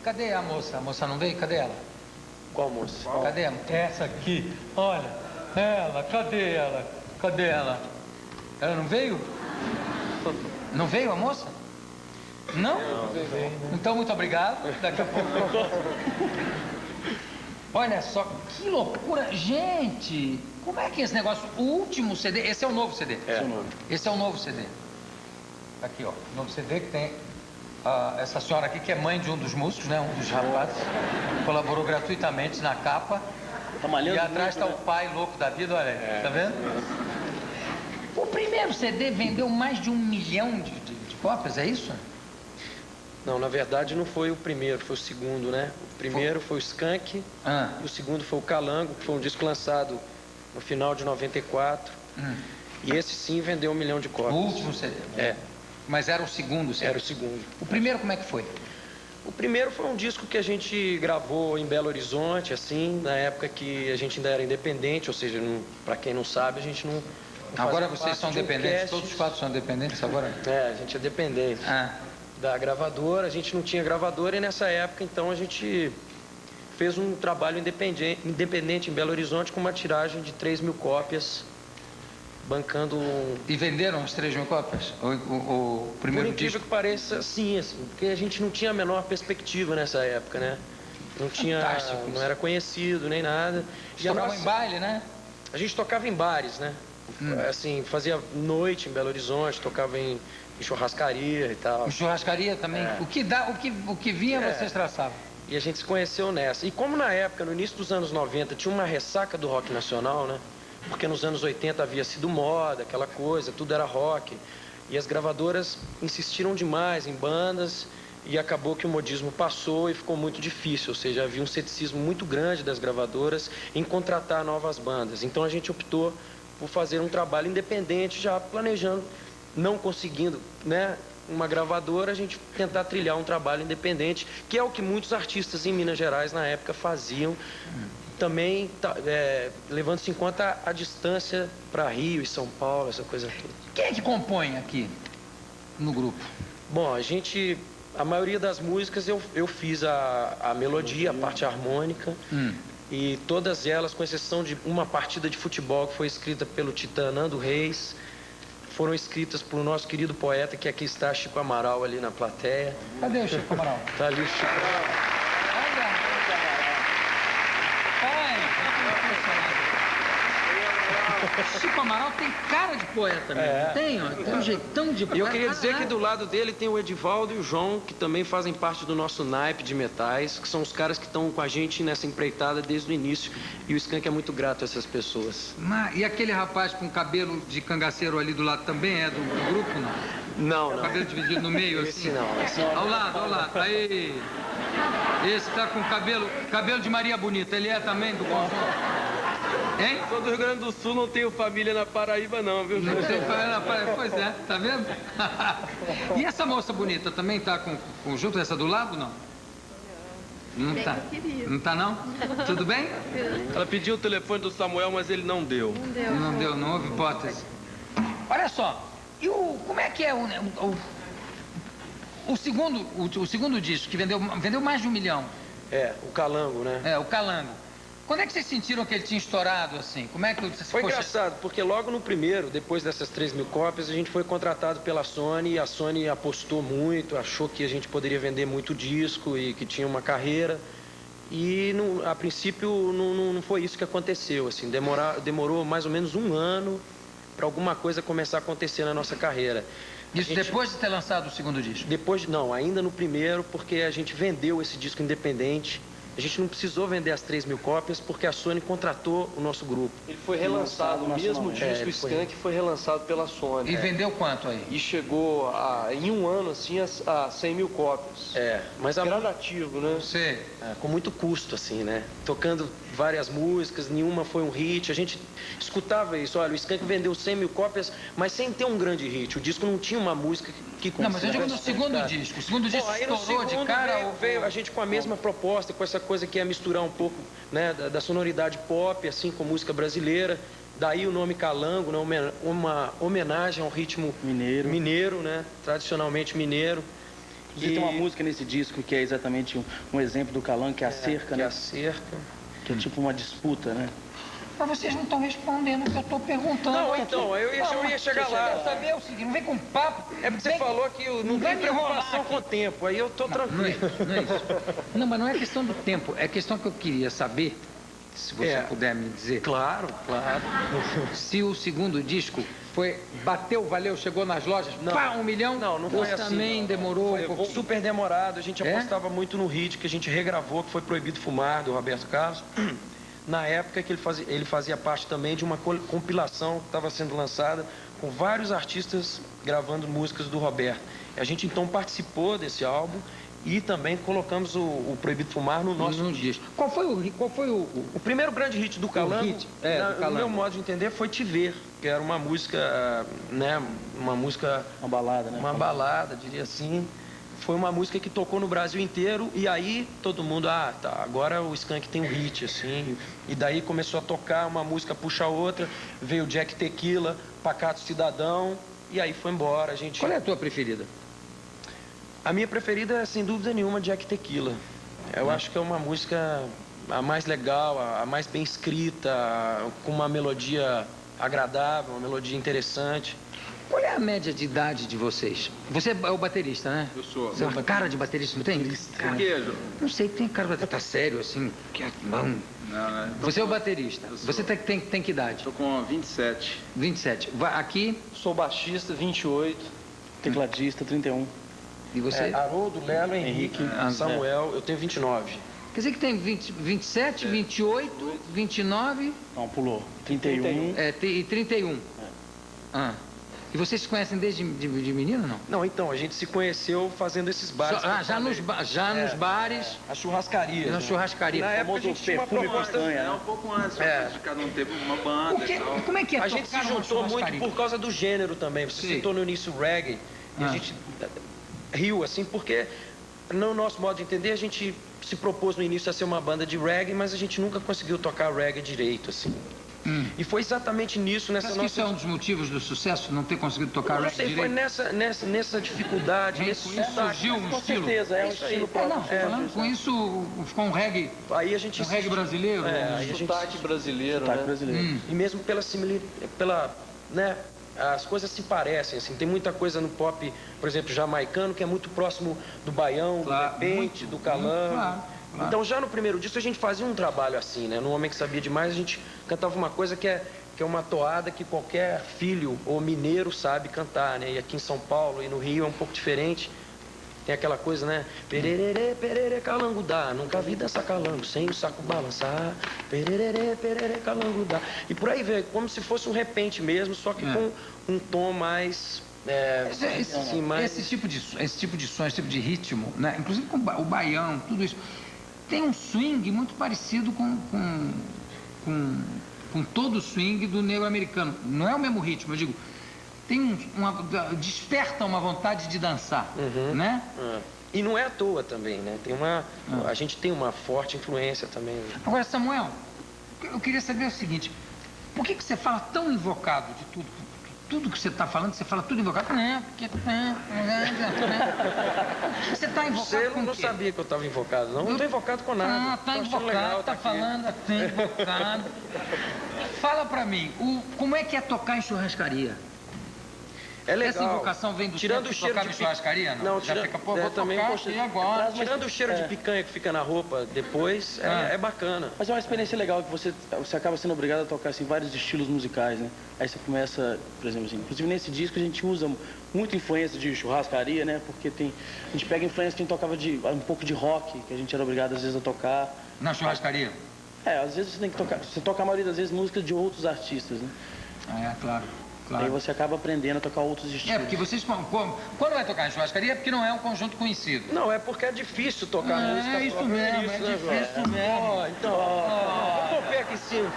cadê a moça? A moça não veio? Cadê ela? Qual moça? Cadê ela? Essa aqui, olha. Ela, cadê ela? Cadê ela? Ela não veio? Não veio a moça? Não? Não veio. Então, muito obrigado. Daqui a pouco. Olha só, que loucura. Gente, como é que é esse negócio? O último CD, esse é o novo CD? É. Esse é o novo CD. Aqui, ó, o novo CD que tem essa senhora aqui, que é mãe de um dos músicos, né? Um dos rapazes. Colaborou gratuitamente na capa. Tá malhando E atrás muito, está o pai louco da vida, olha aí. Tá vendo? O primeiro CD vendeu mais de 1 milhão de cópias, é isso? Não, na verdade não foi o primeiro, foi o segundo, né? O primeiro foi o Skank, e o segundo foi o Calango, que foi um disco lançado no final de 94. E esse sim vendeu 1 milhão de cópias. O último CD? É. Mas era o segundo CD? Era o segundo. O primeiro como é que foi? O primeiro foi um disco que a gente gravou em Belo Horizonte, assim, na época que a gente ainda era independente, ou seja, para quem não sabe, a gente não agora vocês são dependentes? orquestra. Todos os quatro são dependentes agora? É, a gente é dependente da gravadora, a gente não tinha gravadora e nessa época, então, a gente fez um trabalho independente em Belo Horizonte com uma tiragem de 3 mil cópias, bancando E venderam as 3 mil cópias? O primeiro Por incrível disco? que pareça, sim, assim, porque a gente não tinha a menor perspectiva nessa época, né? Não tinha, Fantástico. não era conhecido nem nada. E tocavam em baile, né? A gente tocava em bares, né? Assim, fazia noite em Belo Horizonte, tocava em churrascaria e tal. Em churrascaria também? É. O que vinha, vocês traçavam? E a gente se conheceu nessa. E como na época, no início dos anos 90, tinha uma ressaca do rock nacional, né? Porque nos anos 80 havia sido moda, aquela coisa, tudo era rock. E as gravadoras insistiram demais em bandas e acabou que o modismo passou e ficou muito difícil. Ou seja, havia um ceticismo muito grande das gravadoras em contratar novas bandas. Então a gente optou por fazer um trabalho independente, já planejando, não conseguindo, né, uma gravadora, a gente tentar trilhar um trabalho independente, que é o que muitos artistas em Minas Gerais na época faziam. Também levando-se em conta a distância para Rio e São Paulo, essa coisa toda. Quem é que compõe aqui no grupo? Bom, a maioria das músicas eu fiz a melodia, a parte harmônica, e todas elas, com exceção de uma partida de futebol que foi escrita pelo Titã Nando Reis, foram escritas por nosso querido poeta, que aqui está, Chico Amaral, ali na plateia. Cadê o Chico Amaral? Tá ali o Chico Amaral. Chico Amaral tem cara de poeta mesmo. Tem, ó, tem um jeitão de poeta. E eu queria dizer que do lado dele tem o Edivaldo e o João, que também fazem parte do nosso naipe de metais, que são os caras que estão com a gente nessa empreitada desde o início. E o Skank é muito grato a essas pessoas. E aquele rapaz com cabelo de cangaceiro ali do lado também é do grupo, não? Não. Cabelo dividido no meio, Esse assim? não, esse não. Ao lado. Aí. Esse tá com cabelo de Maria Bonita. Ele é também do conjunto? Hein? Sou do Rio Grande do Sul, não tenho família na Paraíba não, viu? Não tem família na Paraíba? Pois é, tá vendo? E essa moça bonita também tá com junto essa do lado, não? Não tá. Não tá, não? Tudo bem? Ela pediu o telefone do Samuel, mas ele não deu. Não deu, não houve hipótese. Olha só, e como é que é o segundo disco, que vendeu mais de 1 milhão? O Calango, né? É, o Calango. Quando é que vocês sentiram que ele tinha estourado, assim? Como é que você... Foi engraçado, porque logo no primeiro, depois dessas 3 mil cópias, a gente foi contratado pela Sony e a Sony apostou muito, achou que a gente poderia vender muito disco e que tinha uma carreira. E, a princípio, não foi isso que aconteceu, assim. Demorou mais ou menos 1 ano para alguma coisa começar a acontecer na nossa carreira. Isso depois de ter lançado o segundo disco? Não, ainda no primeiro, porque a gente vendeu esse disco independente. A gente não precisou vender as 3 mil cópias porque a Sony contratou o nosso grupo. Ele foi relançado, o mesmo disco, o Skank foi relançado pela Sony. E vendeu quanto aí? E chegou em 1 ano, assim, a 100 mil cópias. Mas gradativo, né? Você... com muito custo, assim, né? Tocando várias músicas, nenhuma foi um hit. A gente escutava isso, olha, o Skank vendeu 100 mil cópias, mas sem ter um grande hit. O disco não tinha uma música que... Não, mas eu digo no segundo disco. O segundo disco estourou de cara... Veio a gente com a mesma proposta, com essa coisa que é misturar um pouco, né, da sonoridade pop, assim, com música brasileira. Daí o nome Calango, né, uma homenagem ao ritmo mineiro, né, tradicionalmente mineiro. Inclusive tem uma música nesse disco que é exatamente um exemplo do Calango, que é a cerca, né? Que é a cerca. Que é tipo uma disputa, né? Mas vocês não estão respondendo o que eu estou perguntando. Não, aqui. então, eu ia chegar lá. Eu quero saber o seguinte, não vem com papo. É porque você falou que não tem preocupação com o tempo, aí eu tô tranquilo. Não é isso. Não, mas não é questão do tempo, é questão que eu queria saber, se você puder me dizer. Claro. Se o segundo disco valeu, chegou nas lojas, Não. pá, 1 milhão? Não foi assim. Também demorou um Foi pouquinho. super demorado, a gente apostava muito no hit, que a gente regravou, que foi Proibido Fumar, do Roberto Carlos. Na época que ele fazia parte também de uma compilação que estava sendo lançada com vários artistas gravando músicas do Roberto. A gente então participou desse álbum e também colocamos o Proibido Fumar no nosso disco. Qual foi o O primeiro grande hit do Calango, hit? Do Calango. no meu modo de entender, foi Te Ver, que era uma música, né, uma balada, né? uma balada, diria assim. Foi uma música que tocou no Brasil inteiro e aí todo mundo, agora o Skank tem um hit, assim. E daí começou a tocar, uma música puxa a outra, veio Jack Tequila, Pacato Cidadão, e aí foi embora. Qual é a tua preferida? A minha preferida é, sem dúvida nenhuma, Jack Tequila. Eu acho que é uma música a mais legal, a mais bem escrita, com uma melodia agradável, uma melodia interessante. Qual é a média de idade de vocês? Você é o baterista, né? Eu sou. Você é uma cara de baterista, não tem? Por quê, Jô? Não sei, tem cara de tá sério, assim, que é bom. Não. Você é o baterista. Eu sou. Você tem que idade? Tô com 27. 27. Aqui, Sou baixista, 28, tecladista, 31. e você? Haroldo, Lelo, Henrique, Samuel, eu tenho 29. Quer dizer que tem 27, 28, 29 Não, pulou. 31. e 31. Ah. E vocês se conhecem desde de menino, não? Não, então, a gente se conheceu fazendo esses bares. Já nos bares, A churrascaria. na churrascaria. Na época a gente tinha uma proposta. É, um pouco antes, de cada um teve uma banda e tal. Como é que é A gente se tocar numa juntou muito churrascaria? por causa do gênero também. Você Sim. citou no início reggae. E a gente riu, assim, porque no nosso modo de entender, a gente se propôs no início a ser uma banda de reggae, mas a gente nunca conseguiu tocar reggae direito, assim. E foi exatamente nisso, nessa Acho que isso é um dos motivos do sucesso, não ter conseguido tocar Eu não reggae sei, foi direito? nessa dificuldade, nesse Com isso surgiu um Com estilo. certeza, é um isso aí. estilo próprio. Não, tô falando, com isso ficou um reggae, Aí a gente brasileiro. aí a gente Sotaque brasileiro, Sotaque né? brasileiro. E mesmo né, as coisas se parecem, assim, tem muita coisa no pop, por exemplo, jamaicano, que é muito próximo do baião, Claro, do repente, do calango. claro. Então já no primeiro disco a gente fazia um trabalho assim, né? No Homem que Sabia Demais a gente cantava uma coisa que é uma toada que qualquer filho ou mineiro sabe cantar, né? E aqui em São Paulo e no Rio é um pouco diferente. Tem aquela coisa, né? Pererê, pererê, calango dá. Nunca vi dançar calango sem o saco balançar. Pererê, pererê, calango dá. E por aí vem, como se fosse um repente mesmo, só que com um tom mais... Esse tipo de som, esse tipo de ritmo, né? Inclusive com o baião, tudo isso, tem um swing muito parecido com todo o swing do negro americano. Não é o mesmo ritmo, eu digo, desperta uma vontade de dançar, né? E não é à toa também, né? A gente tem uma forte influência também. Agora, Samuel, eu queria saber o seguinte, por que você fala tão invocado de tudo? Tudo que você está falando, você fala tudo invocado. Não, porque... Você está invocado com o quê? Não sabia que eu estava invocado, não. Eu não estou invocado com nada. Está invocado, está falando, está invocado. Fala pra mim, como é que é tocar em churrascaria? É legal. Essa invocação vem do tirando tempo o cheiro tocar em churrascaria? Não, já fica, vou tocar aqui agora. Tirando o cheiro de picanha que fica na roupa depois, é bacana. Mas é uma experiência legal que você acaba sendo obrigado a tocar assim, vários estilos musicais, né? Aí você começa, por exemplo, assim, inclusive nesse disco a gente usa muita influência de churrascaria, né? Porque a gente pega influência que a gente tocava um pouco de rock, que a gente era obrigado às vezes a tocar. Na churrascaria? Às vezes você tem que tocar, você toca a maioria das vezes música de outros artistas, né? Claro. Aí você acaba aprendendo a tocar outros estilos. Porque vocês, quando vai tocar em churrascaria, é porque não é um conjunto conhecido. Não, é porque é difícil tocar música. É isso mesmo, é difícil mesmo. Então, vamos pôr o pé aqui em cima.